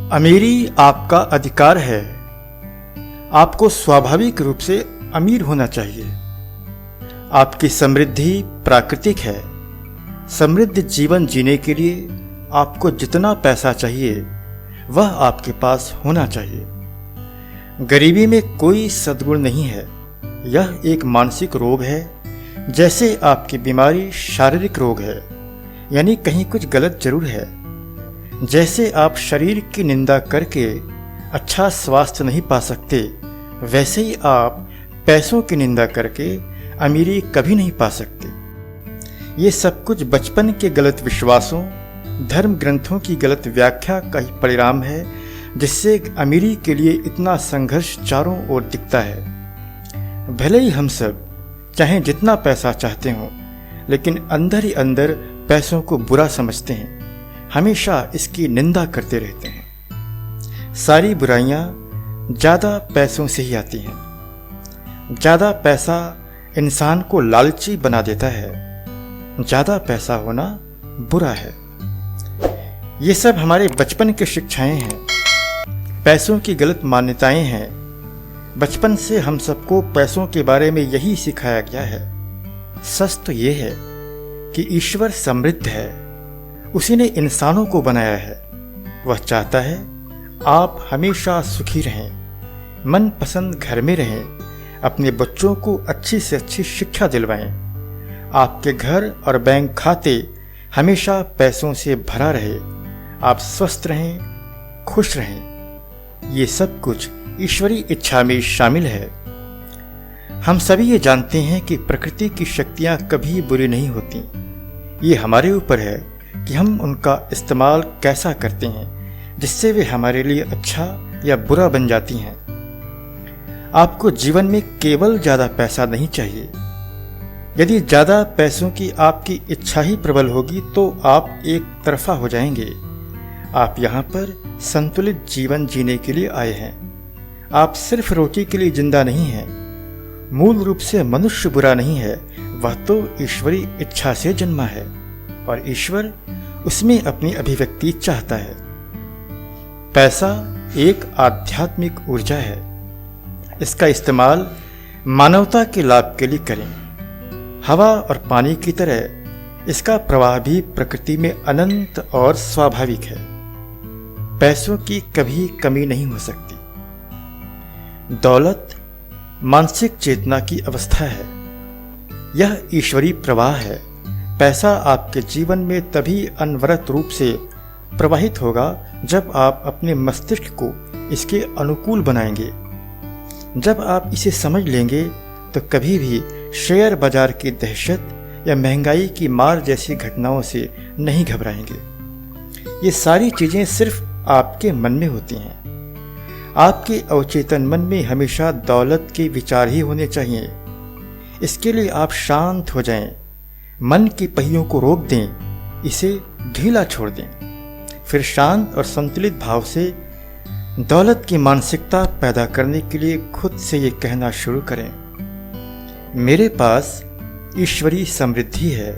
अमीरी आपका अधिकार है। आपको स्वाभाविक रूप से अमीर होना चाहिए। आपकी समृद्धि प्राकृतिक है। समृद्ध जीवन जीने के लिए आपको जितना पैसा चाहिए वह आपके पास होना चाहिए। गरीबी में कोई सद्गुण नहीं है। यह एक मानसिक रोग है, जैसे आपकी बीमारी शारीरिक रोग है, यानी कहीं कुछ गलत जरूर है। जैसे आप शरीर की निंदा करके अच्छा स्वास्थ्य नहीं पा सकते, वैसे ही आप पैसों की निंदा करके अमीरी कभी नहीं पा सकते। ये सब कुछ बचपन के गलत विश्वासों, धर्म ग्रंथों की गलत व्याख्या का ही परिणाम है, जिससे अमीरी के लिए इतना संघर्ष चारों ओर दिखता है। भले ही हम सब चाहे जितना पैसा चाहते हों, लेकिन अंदर ही अंदर पैसों को बुरा समझते हैं, हमेशा इसकी निंदा करते रहते हैं। सारी बुराइयां ज्यादा पैसों से ही आती हैं। ज्यादा पैसा इंसान को लालची बना देता है। ज्यादा पैसा होना बुरा है। ये सब हमारे बचपन की शिक्षाएं हैं, पैसों की गलत मान्यताएं हैं। बचपन से हम सबको पैसों के बारे में यही सिखाया गया है। सच तो ये है कि ईश्वर समृद्ध है। उसी ने इंसानों को बनाया है। वह चाहता है आप हमेशा सुखी रहें, मन पसंद घर में रहें, अपने बच्चों को अच्छी से अच्छी शिक्षा दिलवाएं। आपके घर और बैंक खाते हमेशा पैसों से भरा रहे। आप स्वस्थ रहें, खुश रहें। ये सब कुछ ईश्वरी इच्छा में शामिल है। हम सभी ये जानते हैं कि प्रकृति की शक्तियां कभी बुरी नहीं होती। ये हमारे ऊपर है कि हम उनका इस्तेमाल कैसा करते हैं, जिससे वे हमारे लिए अच्छा या बुरा बन जाती हैं। आपको जीवन में केवल ज्यादा पैसा नहीं चाहिए। यदि ज्यादा पैसों की आपकी इच्छा ही प्रबल होगी तो आप एक तरफा हो जाएंगे। आप यहाँ पर संतुलित जीवन जीने के लिए आए हैं। आप सिर्फ रोटी के लिए जिंदा नहीं हैं। मूल रूप से मनुष्य बुरा नहीं है, वह तो ईश्वरी इच्छा से जन्मा है और ईश्वर उसमें अपनी अभिव्यक्ति चाहता है। पैसा एक आध्यात्मिक ऊर्जा है। इसका इस्तेमाल मानवता के लाभ के लिए करें। हवा और पानी की तरह इसका प्रवाह भी प्रकृति में अनंत और स्वाभाविक है। पैसों की कभी कमी नहीं हो सकती। दौलत मानसिक चेतना की अवस्था है। यह ईश्वरी प्रवाह है। पैसा आपके जीवन में तभी अनवरत रूप से प्रवाहित होगा जब आप अपने मस्तिष्क को इसके अनुकूल बनाएंगे। जब आप इसे समझ लेंगे तो कभी भी शेयर बाजार की दहशत या महंगाई की मार जैसी घटनाओं से नहीं घबराएंगे। ये सारी चीजें सिर्फ आपके मन में होती हैं। आपके अवचेतन मन में हमेशा दौलत के विचार ही होने चाहिए। इसके लिए आप शांत हो जाएं, मन की पहियों को रोक दें, इसे ढीला छोड़ दें। फिर शांत और संतुलित भाव से दौलत की मानसिकता पैदा करने के लिए खुद से ये कहना शुरू करें, मेरे पास ईश्वरी समृद्धि है।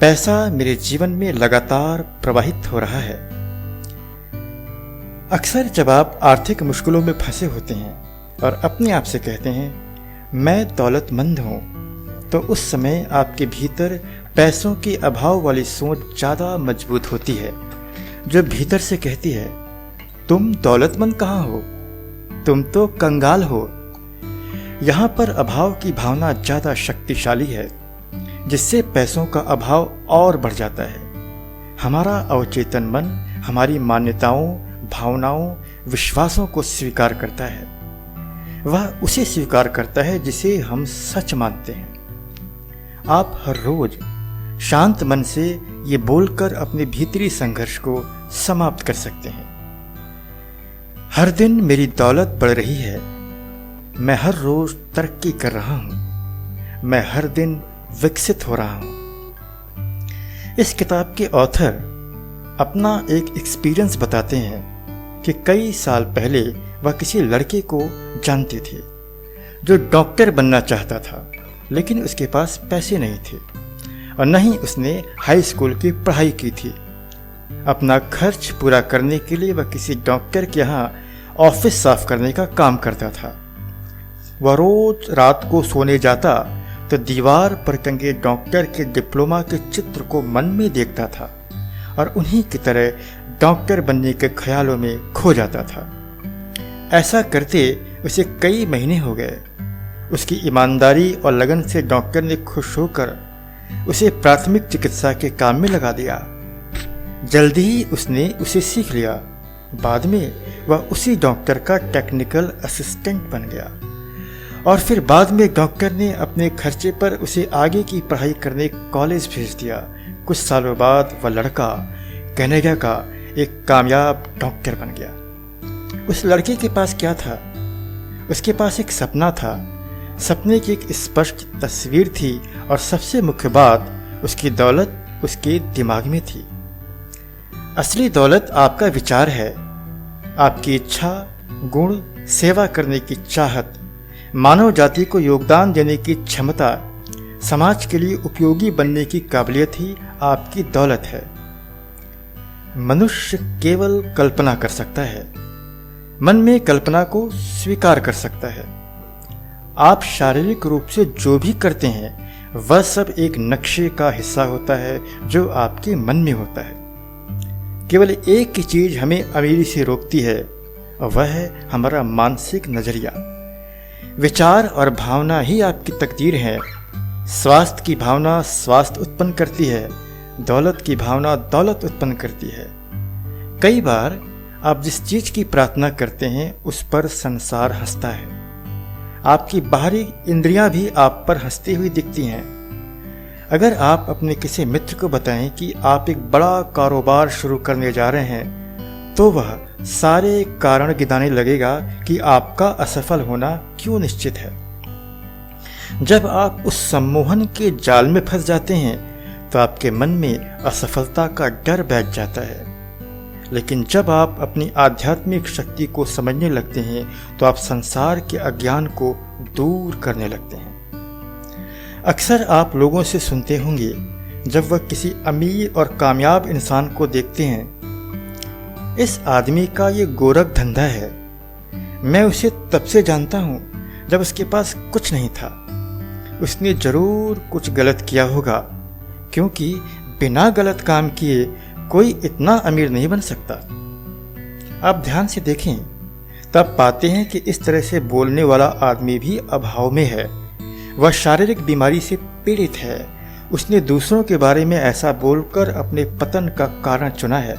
पैसा मेरे जीवन में लगातार प्रवाहित हो रहा है। अक्सर जब आप आर्थिक मुश्किलों में फंसे होते हैं और अपने आप से कहते हैं मैं दौलतमंद हूं, तो उस समय आपके भीतर पैसों के अभाव वाली सोच ज्यादा मजबूत होती है, जो भीतर से कहती है तुम दौलतमंद कहाँ हो, तुम तो कंगाल हो। यहाँ पर अभाव की भावना ज्यादा शक्तिशाली है, जिससे पैसों का अभाव और बढ़ जाता है। हमारा अवचेतन मन हमारी मान्यताओं, भावनाओं, विश्वासों को स्वीकार करता है। वह उसे स्वीकार करता है जिसे हम सच मानते हैं। आप हर रोज शांत मन से ये बोलकर अपने भीतरी संघर्ष को समाप्त कर सकते हैं, हर दिन मेरी दौलत बढ़ रही है। मैं हर रोज तरक्की कर रहा हूं। मैं हर दिन विकसित हो रहा हूं। इस किताब के ऑथर अपना एक एक्सपीरियंस बताते हैं कि कई साल पहले वह किसी लड़के को जानते थे जो डॉक्टर बनना चाहता था, लेकिन उसके पास पैसे नहीं थे और न ही उसने हाई स्कूल की पढ़ाई की थी। अपना खर्च पूरा करने के लिए वह किसी डॉक्टर के यहाँ ऑफिस साफ करने का काम करता था। वह रोज रात को सोने जाता तो दीवार पर टंगे डॉक्टर के डिप्लोमा के चित्र को मन में देखता था और उन्हीं की तरह डॉक्टर बनने के ख्यालों में खो जाता था। ऐसा करते उसे कई महीने हो गए। उसकी ईमानदारी और लगन से डॉक्टर ने खुश होकर उसे प्राथमिक चिकित्सा के काम में लगा दिया। जल्दी ही उसने उसे सीख लिया। बाद में वह उसी डॉक्टर का टेक्निकल असिस्टेंट बन गया और फिर बाद में डॉक्टर ने अपने खर्चे पर उसे आगे की पढ़ाई करने कॉलेज भेज दिया। कुछ सालों बाद वह लड़का कनाडा का एक कामयाब डॉक्टर बन गया। उस लड़के के पास क्या था? उसके पास एक सपना था। सपने की एक स्पष्ट तस्वीर थी और सबसे मुख्य बात, उसकी दौलत उसके दिमाग में थी। असली दौलत आपका विचार है, आपकी इच्छा, गुण, सेवा करने की चाहत, मानव जाति को योगदान देने की क्षमता, समाज के लिए उपयोगी बनने की काबिलियत ही आपकी दौलत है। मनुष्य केवल कल्पना कर सकता है, मन में कल्पना को स्वीकार कर सकता है। आप शारीरिक रूप से जो भी करते हैं वह सब एक नक्शे का हिस्सा होता है जो आपके मन में होता है। केवल एक ही चीज हमें अमीरी से रोकती है और वह है हमारा मानसिक नजरिया। विचार और भावना ही आपकी तकदीर है। स्वास्थ्य की भावना स्वास्थ्य उत्पन्न करती है, दौलत की भावना दौलत उत्पन्न करती है। कई बार आप जिस चीज की प्रार्थना करते हैं उस पर संसार हंसता है। आपकी बाहरी इंद्रियां भी आप पर हंसती हुई दिखती हैं। अगर आप अपने किसी मित्र को बताएं कि आप एक बड़ा कारोबार शुरू करने जा रहे हैं तो वह सारे कारण गिनाने लगेगा कि आपका असफल होना क्यों निश्चित है। जब आप उस सम्मोहन के जाल में फंस जाते हैं तो आपके मन में असफलता का डर बैठ जाता है। लेकिन जब आप अपनी आध्यात्मिक शक्ति को समझने लगते हैं तो आप संसार के अज्ञान को दूर करने लगते हैं। अक्सर आप लोगों से सुनते होंगे, जब वह किसी अमीर और कामयाब इंसान को देखते हैं, इस आदमी का ये गोरख धंधा है। मैं उसे तब से जानता हूँ जब उसके पास कुछ नहीं था। उसने जरूर कुछ गलत किया होगा, क्योंकि बिना गलत काम किए कोई इतना अमीर नहीं बन सकता। आप ध्यान से देखें तब पाते हैं कि इस तरह से बोलने वाला आदमी भी अभाव में है। वह शारीरिक बीमारी से पीड़ित है। उसने दूसरों के बारे में ऐसा बोलकर अपने पतन का कारण चुना है।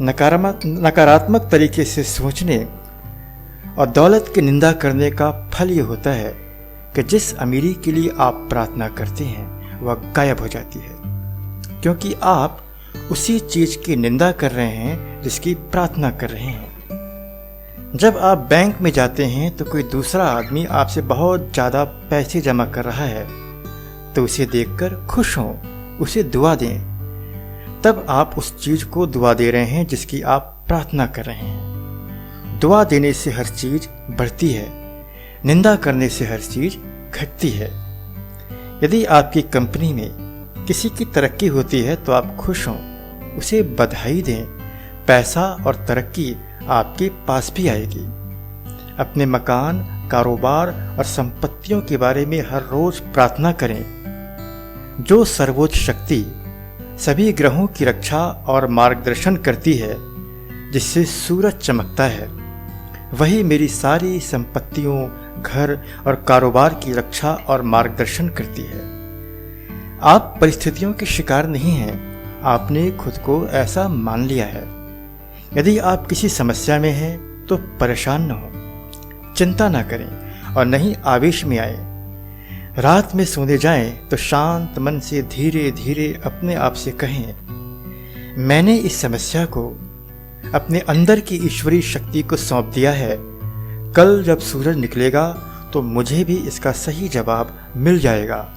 नकारात्मक तरीके से सोचने और दौलत की निंदा करने का फल ये होता है कि जिस अमीरी के लिए आप प्रार्थना करते हैं वह गायब हो जाती है, क्योंकि आप उसी चीज की निंदा कर रहे हैं जिसकी प्रार्थना कर रहे हैं। जब आप बैंक में जाते हैं तो कोई दूसरा आदमी आपसे बहुत ज्यादा पैसे जमा कर रहा है तो उसे देखकर खुश हों, उसे दुआ दें। तब आप उस चीज को दुआ दे रहे हैं जिसकी आप प्रार्थना कर रहे हैं। दुआ देने से हर चीज बढ़ती है, निंदा करने से हर चीज घटती है। यदि आपकी कंपनी में किसी की तरक्की होती है तो आप खुश हों, उसे बधाई दें। पैसा और तरक्की आपके पास भी आएगी। अपने मकान, कारोबार और संपत्तियों के बारे में हर रोज प्रार्थना करें। जो सर्वोच्च शक्ति सभी ग्रहों की रक्षा और मार्गदर्शन करती है, जिससे सूरज चमकता है, वही मेरी सारी संपत्तियों, घर और कारोबार की रक्षा और मार्गदर्शन करती है। आप परिस्थितियों के शिकार नहीं हैं, आपने खुद को ऐसा मान लिया है। यदि आप किसी समस्या में हैं तो परेशान न हो, चिंता न करें और न ही आवेश में आए। रात में सोने जाएं तो शांत मन से धीरे धीरे अपने आप से कहें, मैंने इस समस्या को अपने अंदर की ईश्वरीय शक्ति को सौंप दिया है। कल जब सूरज निकलेगा तो मुझे भी इसका सही जवाब मिल जाएगा।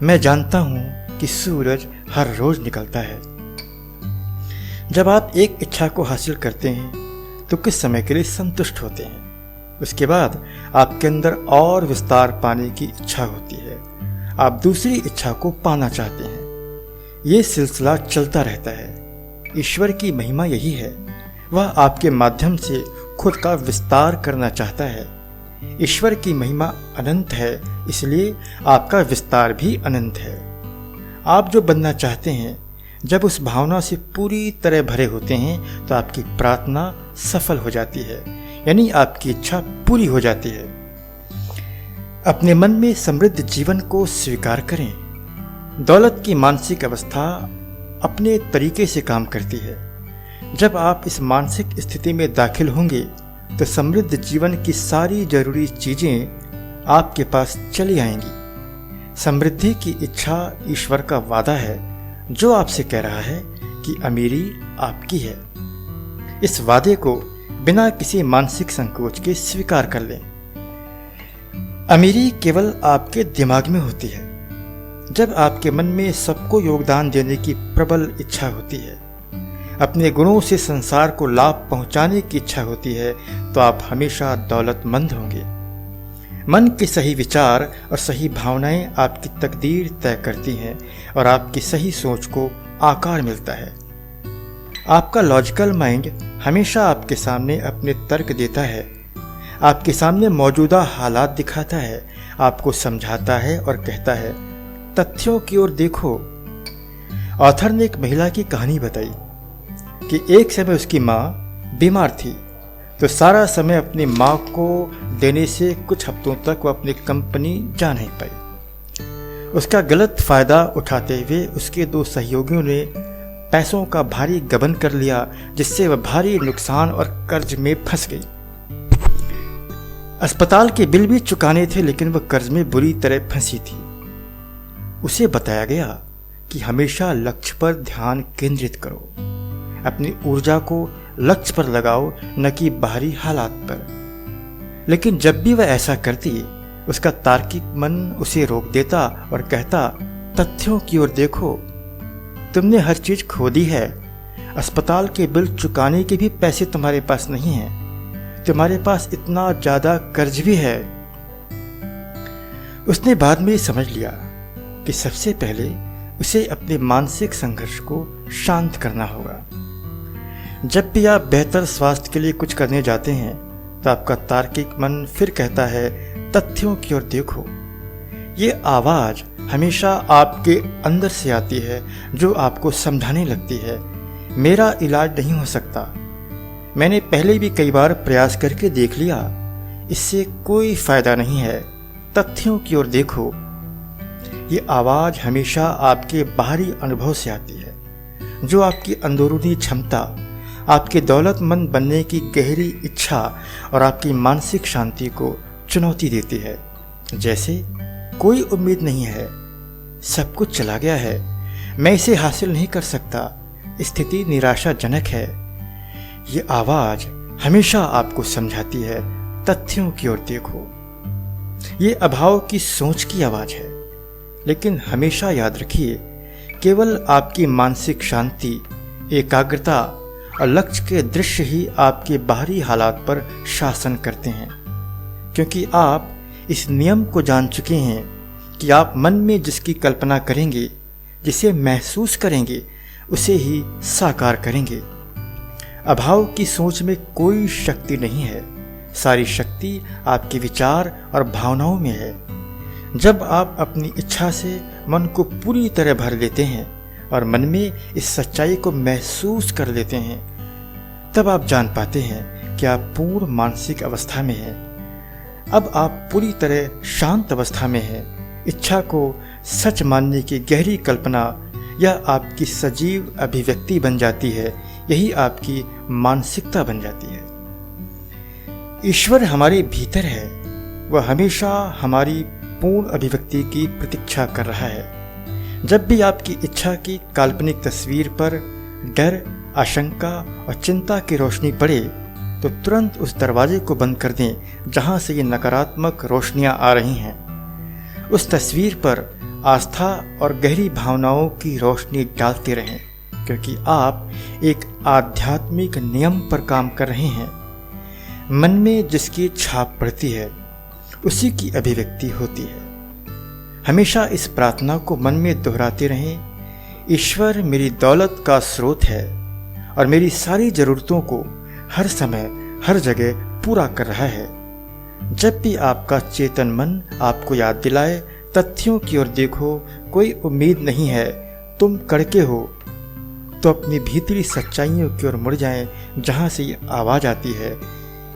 मैं जानता हूं कि सूरज हर रोज निकलता है। जब आप एक इच्छा को हासिल करते हैं तो कुछ समय के लिए संतुष्ट होते हैं। उसके बाद आपके अंदर और विस्तार पाने की इच्छा होती है। आप दूसरी इच्छा को पाना चाहते हैं। ये सिलसिला चलता रहता है। ईश्वर की महिमा यही है, वह आपके माध्यम से खुद का विस्तार करना चाहता है। ईश्वर की महिमा अनंत है, इसलिए आपका विस्तार भी अनंत है। आप जो बनना चाहते हैं, जब उस भावना से पूरी तरह भरे होते हैं तो आपकी प्रार्थना सफल हो जाती है, यानी आपकी इच्छा पूरी हो जाती है। अपने मन में समृद्ध जीवन को स्वीकार करें। दौलत की मानसिक अवस्था अपने तरीके से काम करती है। जब आप इस मानसिक स्थिति में दाखिल होंगे तो समृद्ध जीवन की सारी जरूरी चीजें आपके पास चली आएंगी। समृद्धि की इच्छा ईश्वर का वादा है, जो आपसे कह रहा है कि अमीरी आपकी है। इस वादे को बिना किसी मानसिक संकोच के स्वीकार कर लें। अमीरी केवल आपके दिमाग में होती है। जब आपके मन में सबको योगदान देने की प्रबल इच्छा होती है, अपने गुणों से संसार को लाभ पहुंचाने की इच्छा होती है, तो आप हमेशा दौलतमंद होंगे। मन के सही विचार और सही भावनाएं आपकी तकदीर तय करती हैं और आपकी सही सोच को आकार मिलता है। आपका लॉजिकल माइंड हमेशा आपके सामने अपने तर्क देता है, आपके सामने मौजूदा हालात दिखाता है, आपको समझाता है और कहता है, तथ्यों की ओर देखो। ऑथर ने एक महिला की कहानी बताई कि एक समय उसकी माँ बीमार थी, तो सारा समय अपनी माँ को देने से कुछ हफ्तों तक वह अपनी कंपनी जा नहीं पाई। उसका गलत फायदा उठाते हुए उसके 2 सहयोगियों ने पैसों का भारी गबन कर लिया, जिससे वह भारी नुकसान और कर्ज में फंस गई। अस्पताल के बिल भी चुकाने थे, लेकिन वह कर्ज में बुरी तरह फंसी थी। उसे बताया गया कि हमेशा लक्ष्य पर ध्यान केंद्रित करो, अपनी ऊर्जा को लक्ष्य पर लगाओ, न कि बाहरी हालात पर। लेकिन जब भी वह ऐसा करती, उसका तार्किक मन उसे रोक देता और कहता, तथ्यों की ओर देखो, तुमने हर चीज खो दी है। अस्पताल के बिल चुकाने के भी पैसे तुम्हारे पास नहीं हैं, तुम्हारे पास इतना ज्यादा कर्ज भी है। उसने बाद में समझ लिया कि सबसे पहले उसे अपने मानसिक संघर्ष को शांत करना होगा। जब भी आप बेहतर स्वास्थ्य के लिए कुछ करने जाते हैं, तो आपका तार्किक मन फिर कहता है, तथ्यों की ओर देखो। ये आवाज हमेशा आपके अंदर से आती है, जो आपको समझाने लगती है, मेरा इलाज नहीं हो सकता, मैंने पहले भी कई बार प्रयास करके देख लिया, इससे कोई फायदा नहीं है, तथ्यों की ओर देखो। ये आवाज हमेशा आपके बाहरी अनुभव से आती है, जो आपकी अंदरूनी क्षमता, आपके दौलतमंद बनने की गहरी इच्छा और आपकी मानसिक शांति को चुनौती देती है। जैसे कोई उम्मीद नहीं है, सब कुछ चला गया है, मैं इसे हासिल नहीं कर सकता, स्थिति निराशाजनक है। ये आवाज हमेशा आपको समझाती है, तथ्यों की ओर देखो। ये अभाव की सोच की आवाज है, लेकिन हमेशा याद रखिए, केवल आपकी मानसिक शांति, एकाग्रता और लक्ष्य के दृश्य ही आपके बाहरी हालात पर शासन करते हैं, क्योंकि आप इस नियम को जान चुके हैं कि आप मन में जिसकी कल्पना करेंगे, जिसे महसूस करेंगे, उसे ही साकार करेंगे। अभाव की सोच में कोई शक्ति नहीं है, सारी शक्ति आपके विचार और भावनाओं में है। जब आप अपनी इच्छा से मन को पूरी तरह भर लेते हैं और मन में इस सच्चाई को महसूस कर लेते हैं, तब आप जान पाते हैं कि आप पूर्ण मानसिक अवस्था में हैं। अब आप पूरी तरह शांत अवस्था में हैं। इच्छा को सच मानने की गहरी कल्पना यह आपकी सजीव अभिव्यक्ति बन जाती है, यही आपकी मानसिकता बन जाती है। ईश्वर हमारे भीतर है, वह हमेशा हमारी पूर्ण अभिव्यक्ति की प्रतीक्षा कर रहा है। जब भी आपकी इच्छा की काल्पनिक तस्वीर पर डर, आशंका और चिंता की रोशनी पड़े, तो तुरंत उस दरवाजे को बंद कर दें जहां से ये नकारात्मक रोशनियां आ रही हैं। उस तस्वीर पर आस्था और गहरी भावनाओं की रोशनी डालते रहें, क्योंकि आप एक आध्यात्मिक नियम पर काम कर रहे हैं। मन में जिसकी छाप पड़ती है, उसी की अभिव्यक्ति होती है। हमेशा इस प्रार्थना को मन में दोहराते रहें, ईश्वर मेरी दौलत का स्रोत है, और मेरी सारी ज़रूरतों को हर समय हर जगह पूरा कर रहा है। जब भी आपका चेतन मन आपको याद दिलाए, तथ्यों की ओर देखो, कोई उम्मीद नहीं है, तुम कड़के हो, तो अपनी भीतरी सच्चाइयों की ओर मुड़ जाएं, जहाँ से ये आवाज़ आती है,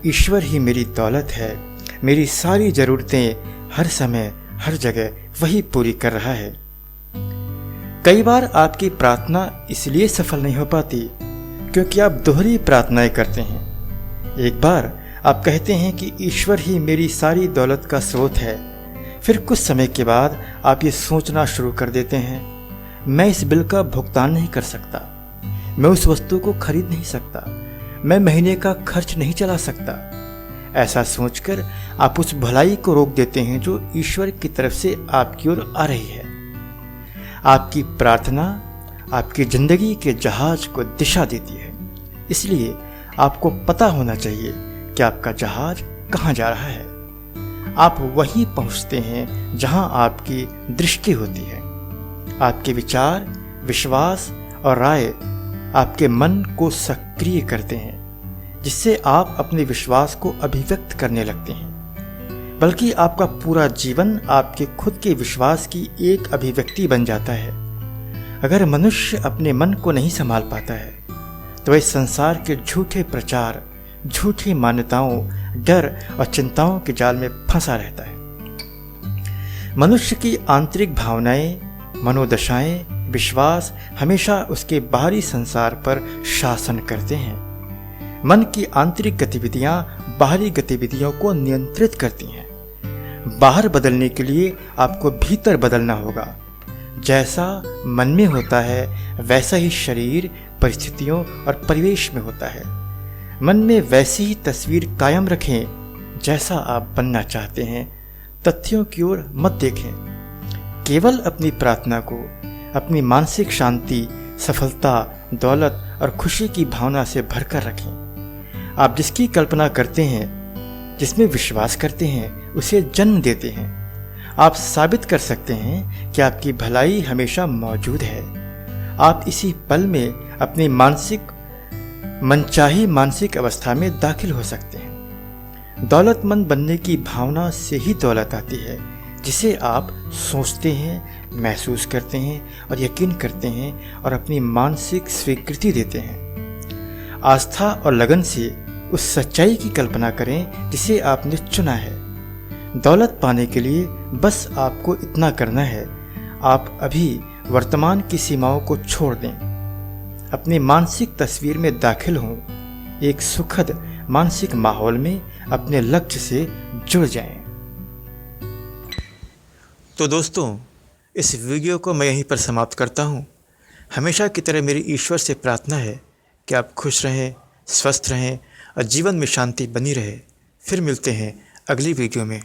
ईश्वर ही मेरी दौलत है, मेरी सारी ज़रूरतें हर समय हर जगह वही पूरी कर रहा है। कई बार आपकी प्रार्थना इसलिए सफल नहीं हो पाती क्योंकि आप दोहरी प्रार्थनाएं करते हैं। एक बार आप कहते हैं कि ईश्वर ही मेरी सारी दौलत का स्रोत है, फिर कुछ समय के बाद आप ये सोचना शुरू कर देते हैं, मैं इस बिल का भुगतान नहीं कर सकता, मैं उस वस्तु को खरीद नहीं सकता, मैं महीने का खर्च नहीं चला सकता। ऐसा सोचकर आप उस भलाई को रोक देते हैं जो ईश्वर की तरफ से आपकी ओर आ रही है। आपकी प्रार्थना आपकी जिंदगी के जहाज को दिशा देती है, इसलिए आपको पता होना चाहिए कि आपका जहाज कहाँ जा रहा है। आप वहीं पहुँचते हैं जहाँ आपकी दृष्टि होती है। आपके विचार, विश्वास और राय आपके मन को सक्रिय करते हैं, जिससे आप अपने विश्वास को अभिव्यक्त करने लगते हैं। बल्कि आपका पूरा जीवन आपके खुद के विश्वास की एक अभिव्यक्ति बन जाता है। अगर मनुष्य अपने मन को नहीं संभाल पाता है तो वह संसार के झूठे प्रचार, झूठी मान्यताओं, डर और चिंताओं के जाल में फंसा रहता है। मनुष्य की आंतरिक भावनाएं, मनोदशाएं, विश्वास हमेशा उसके बाहरी संसार पर शासन करते हैं। मन की आंतरिक गतिविधियां बाहरी गतिविधियों को नियंत्रित करती हैं। बाहर बदलने के लिए आपको भीतर बदलना होगा। जैसा मन में होता है वैसा ही शरीर, परिस्थितियों और परिवेश में होता है। मन में वैसी ही तस्वीर कायम रखें जैसा आप बनना चाहते हैं। तथ्यों की ओर मत देखें। केवल अपनी प्रार्थना को अपनी मानसिक शांति, सफलता, दौलत और खुशी की भावना से भरकर रखें। आप जिसकी कल्पना करते हैं, जिसमें विश्वास करते हैं, उसे जन्म देते हैं। आप साबित कर सकते हैं कि आपकी भलाई हमेशा मौजूद है। आप इसी पल में अपनी मनचाही मानसिक अवस्था में दाखिल हो सकते हैं। दौलतमंद बनने की भावना से ही दौलत आती है, जिसे आप सोचते हैं, महसूस करते हैं और यकीन करते हैं और अपनी मानसिक स्वीकृति देते हैं। आस्था और लगन से उस सच्चाई की कल्पना करें जिसे आपने चुना है। दौलत पाने के लिए बस आपको इतना करना है, आप अभी वर्तमान की सीमाओं को छोड़ दें, अपनी मानसिक तस्वीर में दाखिल हों, एक सुखद मानसिक माहौल में अपने लक्ष्य से जुड़ जाएं। तो दोस्तों, इस वीडियो को मैं यहीं पर समाप्त करता हूँ। हमेशा की तरह मेरी ईश्वर से प्रार्थना है कि आप खुश रहें, स्वस्थ रहें और जीवन में शांति बनी रहे। फिर मिलते हैं अगली वीडियो में।